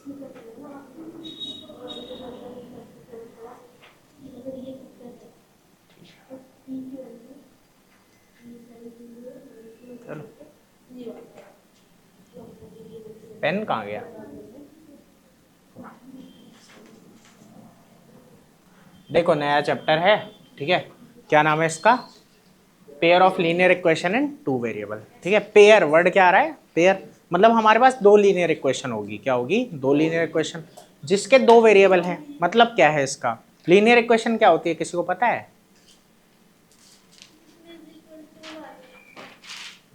चलो, पेन कहाँ गया? देखो नया चैप्टर है, ठीक है, क्या नाम है इसका? Pair of linear equation in two variable. ठीक है, पेयर वर्ड क्या आ रहा है? पेयर मतलब हमारे पास दो लीनियर इक्वेशन होगी। क्या होगी? दो लीनियर इक्वेशन जिसके दो वेरिएबल हैं। मतलब क्या है इसका? लीनियर इक्वेशन क्या होती है, किसी को पता है?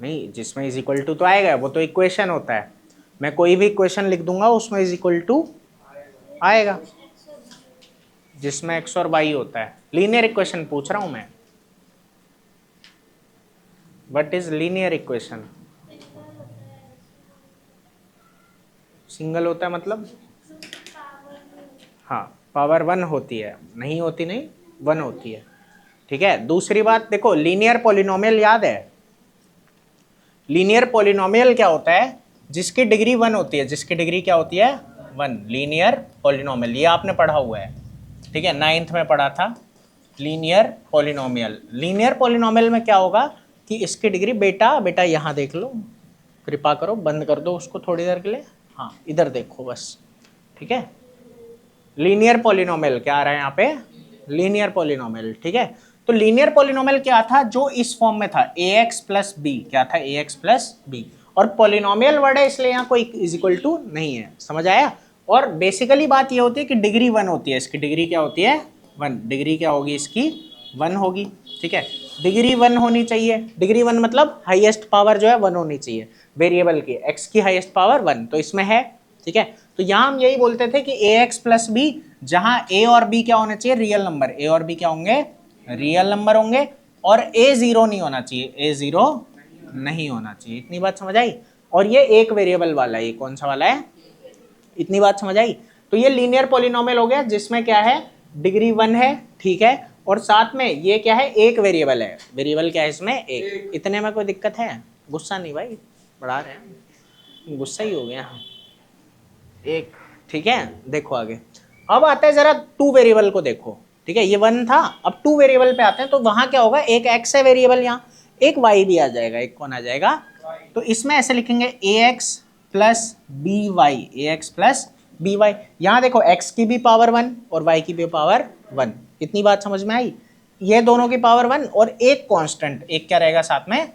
नहीं, जिसमें इज इक्वल टू तो आएगा, वो तो इक्वेशन होता है। मैं कोई भी इक्वेशन लिख दूंगा उसमें इज इक्वल टू आएगा, जिसमें एक्स और वाई होता है। लीनियर इक्वेशन पूछ रहा हूं मैं। What is linear equation? Single होता है मतलब? हाँ, पावर वन होती है, नहीं होती नहीं, वन होती है। ठीक है, दूसरी बात देखो, लीनियर पॉलिनोमियल याद है? लीनियर पॉलिनोमियल क्या होता है? जिसकी डिग्री वन होती है। जिसकी डिग्री क्या होती है? वन। लीनियर पॉलिनोमियल, ये आपने पढ़ा हुआ है, ठीक है, 9th में पढ़ा था लीनियर पॉलिनोमियल। लीनियर पॉलिनोमियल में क्या होगा कि इसकी डिग्री, बेटा बेटा यहाँ देख लो, कृपा करो बंद कर दो उसको थोड़ी देर के लिए, हाँ इधर देखो बस, ठीक है। लीनियर पॉलिनोमियल क्या आ रहा है यहाँ पे? लीनियर पॉलिनोमियल, ठीक है। तो लीनियर पॉलिनोमियल क्या था? जो इस फॉर्म में था, ax प्लस बी। क्या था? ax plus B. और पॉलिनोमियल वर्ड है इसलिए यहाँ कोई इज इक्वल टू नहीं है, समझ आया? और बेसिकली बात ये होती है कि डिग्री वन होती है। इसकी डिग्री क्या होती है? वन। डिग्री क्या होगी इसकी? वन होगी, ठीक है। डिग्री वन होनी चाहिए। डिग्री वन मतलब हाईएस्ट पावर जो है वन होनी चाहिए वेरिएबल की, एक्स की हाईएस्ट पावर वन, तो इसमें है, ठीक है। तो यहां हम यही बोलते थे कि ax प्लस बी, जहां a और b क्या होने चाहिए? Real number. a और b क्या होंगे? रियल नंबर होंगे। और a जीरो नहीं होना चाहिए, a जीरो नहीं होना चाहिए। इतनी बात समझ आई? और ये एक वेरिएबल वाला है, ये कौन सा वाला है? इतनी बात समझ आई? तो ये लीनियर पॉलिनोमियल हो गया जिसमें क्या है? डिग्री वन है, ठीक है, और साथ में ये क्या है? एक वेरिएबल है। वेरिएबल क्या है इसमें? एक। इतने में कोई दिक्कत है? गुस्सा नहीं भाई, बढ़ा रहे हैं, गुस्सा ही हो गया एक, ठीक है। देखो आगे, अब आता है जरा टू वेरिएबल को देखो, ठीक है, ये वन था, अब टू वेरिएबल पे आते हैं। तो वहां क्या होगा? एक एक्स है वेरिएबल, यहाँ एक वाई भी आ जाएगा। एक कौन आ जाएगा? तो इसमें ऐसे लिखेंगे ax plus B Y, ax plus B Y. यहाँ देखो x की भी पावर वन और y की भी पावर वन। इतनी बात समझ में आई? ये दोनों की पावर वन और एक कांस्टेंट, एक क्या रहेगा साथ में?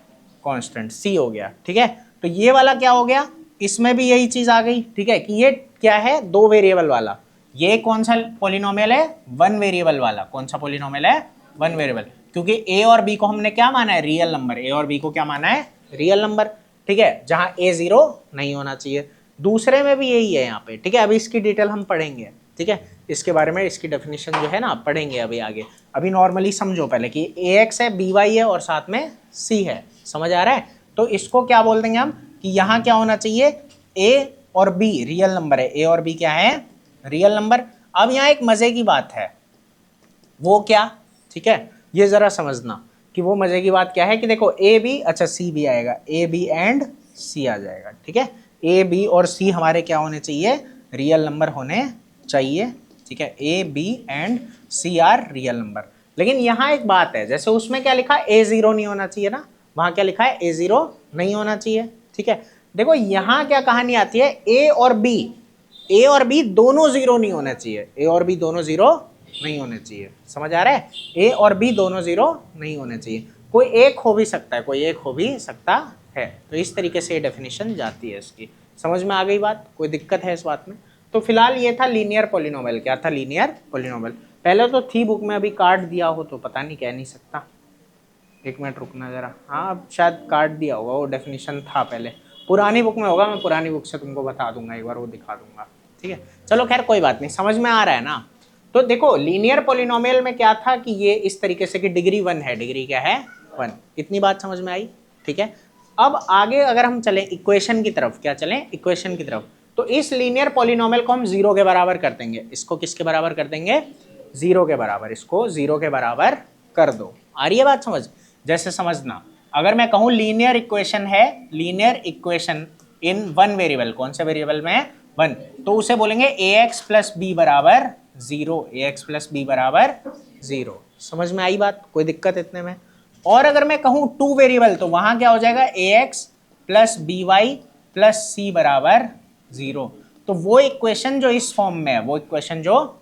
कांस्टेंट, c हो गया, ठीक है। तो ये वाला क्या हो गया? इसमें भी यही चीज आ गई, ठीक है, कि ये क्या है? दो वेरिएबल वाला। ये कौन सा पॉलिनोमियल है? वन वेरिएबल वाला। कौन सा पॉलिनोमियल है? वन वेरिएबल, क्योंकि a और b को हमने क्या माना है? Real number. a और b को क्या माना है? रियल नंबर, ठीक है, जहां a जीरो नहीं होना चाहिए। दूसरे में भी यही है यहाँ पे, ठीक है। अभी इसकी डिटेल हम पढ़ेंगे, ठीक है, इसके बारे में, इसकी डेफिनेशन जो है ना पढ़ेंगे अभी आगे। अभी नॉर्मली समझो पहले कि ax है, by है और साथ में c है, समझ आ रहा है? तो इसको क्या बोल देंगे हम कि यहाँ क्या होना चाहिए? a और b रियल नंबर है, a और b क्या है? Real number. अब यहाँ एक मजे की बात है, वो क्या? ठीक है, ये जरा समझना कि वो मजे की बात क्या है कि देखो ए बी, अच्छा सी भी आएगा, ए बी एंड सी आ जाएगा, ठीक है। ए बी और सी हमारे क्या होने चाहिए? रियल नंबर होने चाहिए, ठीक है। A B and C are real number. लेकिन यहाँ एक बात है, जैसे उसमें क्या लिखा है? ए जीरो नहीं होना चाहिए ना, वहां क्या लिखा है? ए जीरो नहीं होना चाहिए, ठीक है। देखो यहाँ क्या कहानी आती है? ए और बी दोनों जीरो नहीं होना चाहिए। ए और बी दोनों जीरो नहीं होने चाहिए, समझ आ रहा है? ए और बी दोनों जीरो नहीं होने चाहिए, कोई एक हो भी सकता है, कोई एक हो भी सकता है। तो इस तरीके से ये डेफिनेशन जाती है इसकी। समझ में आ गई बात? कोई दिक्कत है इस बात में? तो फिलहाल ये था लीनियर पॉलिनोमियल। क्या था? Linear polynomial. पहले तो थी बुक में, अभी काट दिया हो तो पता नहीं, कह नहीं सकता। एक मिनट रुकना जरा, हाँ अब शायद काट दिया होगा, वो डेफिनेशन था पहले, पुरानी बुक में होगा। मैं पुरानी बुक से तुमको बता दूंगा, एक बार वो दिखा दूंगा, ठीक है। चलो खैर कोई बात नहीं, समझ में आ रहा है ना? तो देखो लीनियर पॉलिनोमियल में क्या था कि ये इस तरीके से कि डिग्री वन है। डिग्री क्या है? वन। इतनी बात समझ में आई, ठीक है। अब आगे अगर हम चलें इक्वेशन की तरफ, क्या चलें? इक्वेशन की तरफ। तो इस लीनियर पॉलिनोमियल को हम जीरो के बराबर कर देंगे। इसको किसके बराबर कर देंगे? जीरो के बराबर। इसको जीरो के बराबर कर दो। आ रही है बात समझ? जैसे समझना, अगर मैं कहूं लीनियर इक्वेशन है, linear equation in one variable, कौन से वेरिएबल में? 1, तो उसे बोलेंगे ए एक्स प्लस बी बराबर 0, ए एक्स प्लस बी बराबर 0। समझ में आई बात, कोई दिक्कत इतने में? और अगर मैं कहूं टू वेरिएबल तो वहां क्या हो जाएगा, A X plus B Y plus C बराबर 0। तो वो इक्वेशन जो इस फॉर्म में है, वो इक्वेशन जो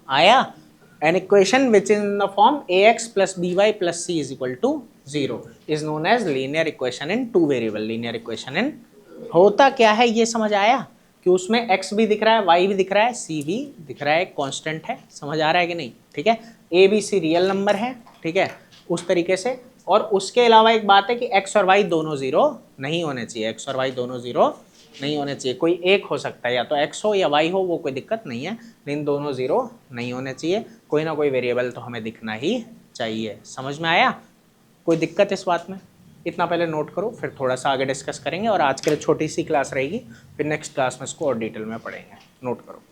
आया, an equation which is in the form ax plus by plus c is equal to 0 is known as linear equation in two variable, linear equation in। होता क्या है ये समझ आया कि उसमें x भी दिख रहा है, y भी दिख रहा है, c भी दिख रहा है, कांस्टेंट है, समझ आ रहा है कि नहीं? ठीक है, a b c real number है, ठीक है, उस तरीके से। और उसके अलावा एक बात है कि x और y दोनों जीरो नहीं होने चाहिए, x और y दोनों जीरो नहीं होने चाहिए, कोई एक हो सकता है, या तो x हो या y हो, वो कोई दिक्कत नहीं है, लेकिन दोनों जीरो नहीं होने चाहिए, कोई ना कोई वेरिएबल तो हमें दिखना ही चाहिए। समझ में आया? कोई दिक्कत इस बात में? इतना पहले नोट करो, फिर थोड़ा सा आगे डिस्कस करेंगे, और आज के लिए छोटी सी क्लास रहेगी, फिर नेक्स्ट क्लास में इसको और डिटेल में पढ़ेंगे। नोट करो।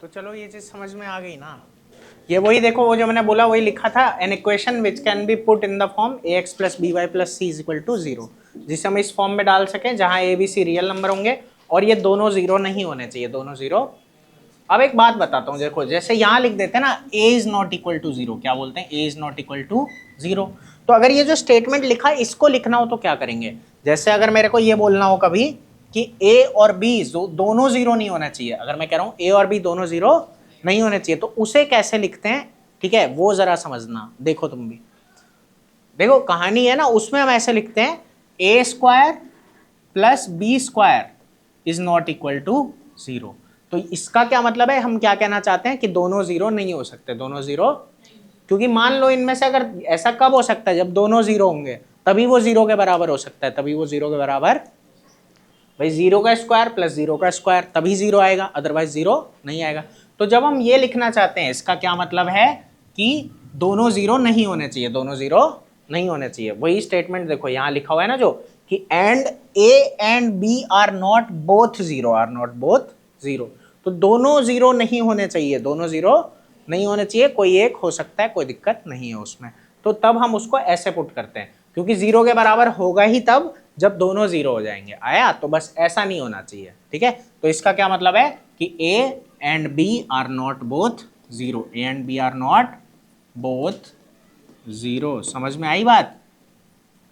तो चलो ये चीज समझ में आ गई ना। ये वही देखो, वो जो मैंने बोला वही लिखा था, an equation which can be put in the form ax plus B Y plus C is equal to 0, जिसे हम इस फॉर्म में डाल सकें जहां A B C real number होंगे और ये दोनों जीरो नहीं होने चाहिए, दोनों जीरो। अब एक बात बताता हूँ, देखो जैसे यहाँ लिख देते हैं ना a is not equal to 0, क्या बोलते हैं, a is not equal to 0। तो अगर ये जो स्टेटमेंट लिखा है इसको लिखना हो तो क्या करेंगे, जैसे अगर मेरे को ये बोलना हो कभी कि a और b दोनों जीरो नहीं होना चाहिए, अगर मैं कह रहा हूँ a और b दोनों जीरो नहीं होने चाहिए, तो उसे कैसे लिखते हैं, ठीक है, वो जरा समझना। देखो तुम भी देखो, कहानी है ना, उसमें हम ऐसे लिखते हैं a square plus B square is not equal to 0। तो इसका क्या मतलब है, हम क्या कहना चाहते हैं कि दोनों जीरो नहीं हो सकते, दोनों जीरो, क्योंकि मान लो इनमें से अगर ऐसा कब हो सकता है, जब दोनों जीरो होंगे तभी वो जीरो के बराबर हो सकता है, तभी वो जीरो के बराबर, भाई 0 का स्क्वायर प्लस 0 का स्क्वायर तभी जीरो आएगा, अदरवाइज जीरो नहीं आएगा। तो जब हम ये लिखना चाहते हैं इसका क्या मतलब है कि दोनों जीरो नहीं होने चाहिए, दोनों जीरो नहीं होने चाहिए। वही स्टेटमेंट देखो यहाँ लिखा हुआ है ना जो कि and A and B are not both zero, are not both zero. तो दोनों जीरो नहीं होने चाहिए, दोनों जीरो नहीं होने चाहिए, कोई एक हो सकता है, कोई दिक्कत नहीं है उसमें। तो तब हम उसको ऐसे पुट करते हैं, क्योंकि जीरो के बराबर होगा ही तब जब दोनों जीरो हो जाएंगे। आया, तो बस ऐसा नहीं होना चाहिए, ठीक है। तो इसका क्या मतलब है कि A and B are not both zero, A and B are not both zero. समझ में आई बात,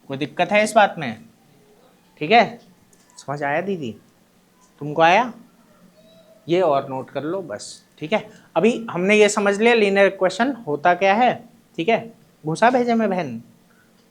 कोई दिक्कत है इस बात में, ठीक है, समझ आया दीदी, तुमको आया, ये और नोट कर लो बस, ठीक है। अभी हमने ये समझ लिया लीनियर इक्वेशन होता क्या है, ठीक है, घुसा भेजे में बहन,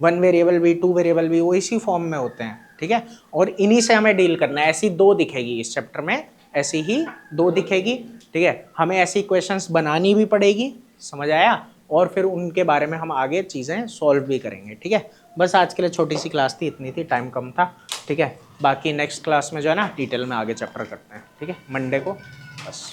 1 वेरिएबल भी 2 वेरिएबल भी वो इसी फॉर्म में होते हैं, ठीक है, और इन्हीं से हमें डील करना है। ऐसी दो दिखेगी इस चैप्टर में, ऐसी ही दो दिखेगी, ठीक है, हमें ऐसी इक्वेशंस बनानी भी पड़ेगी, समझ आया, और फिर उनके बारे में हम आगे चीज़ें सॉल्व भी करेंगे, ठीक है। बस आज के लिए छोटी सी क्लास थी, इतनी थी, टाइम कम था, ठीक है। बाकी नेक्स्ट क्लास में जो है ना डिटेल में आगे चैप्टर करते हैं, ठीक है, मंडे को, बस।